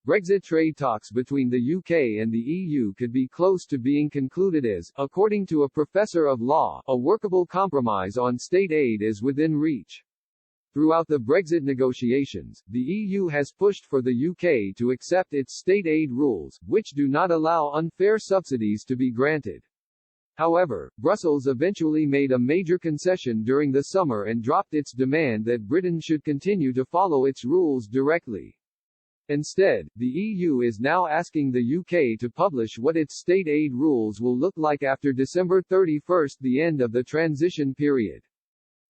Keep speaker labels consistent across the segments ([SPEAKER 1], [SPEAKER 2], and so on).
[SPEAKER 1] Brexit trade talks between the UK and the EU could be close to being concluded as, according to a professor of law, a workable compromise on state aid is within reach. Throughout the Brexit negotiations, the EU has pushed for the UK to accept its state aid rules, which do not allow unfair subsidies to be granted. However, Brussels eventually made a major concession during the summer and dropped its demand that Britain should continue to follow its rules directly. Instead, the EU is now asking the UK to publish what its state aid rules will look like after December 31, the end of the transition period.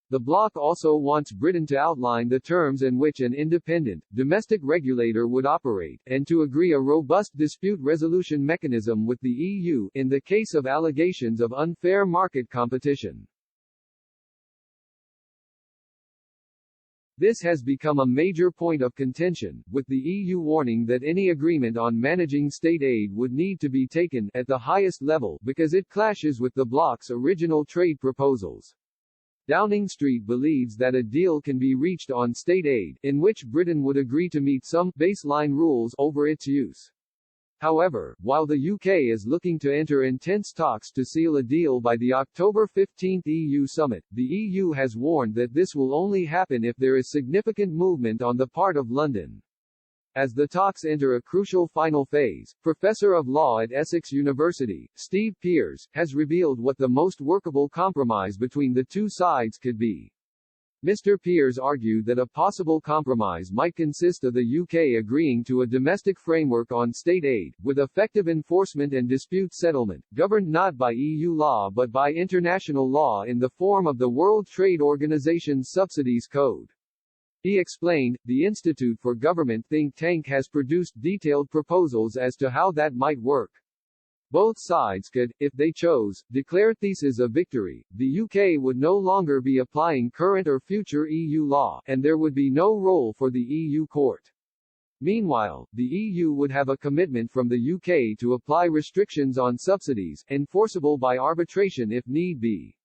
[SPEAKER 1] The bloc also wants Britain to outline the terms in which an independent, domestic regulator would operate, and to agree a robust dispute resolution mechanism with the EU, in the case of allegations of unfair market competition. This has become a major point of contention, with the EU warning that any agreement on managing state aid would need to be taken at the highest level because it clashes with the bloc's original trade proposals. Downing Street believes that a deal can be reached on state aid, in which Britain would agree to meet some baseline rules over its use. However, while the UK is looking to enter intense talks to seal a deal by the October 15 EU summit, the EU has warned that this will only happen if there is significant movement on the part of London. As the talks enter a crucial final phase, Professor of Law at Essex University, Steve Pearce, has revealed what the most workable compromise between the two sides could be. Mr. Pearce argued that a possible compromise might consist of the UK agreeing to a domestic framework on state aid, with effective enforcement and dispute settlement, governed not by EU law but by international law in the form of the World Trade Organization's Subsidies Code. He explained, the Institute for Government think tank has produced detailed proposals as to how that might work. Both sides could, if they chose, declare thesis a victory. The UK would no longer be applying current or future EU law, and there would be no role for the EU court. Meanwhile, the EU would have a commitment from the UK to apply restrictions on subsidies, enforceable by arbitration if need be.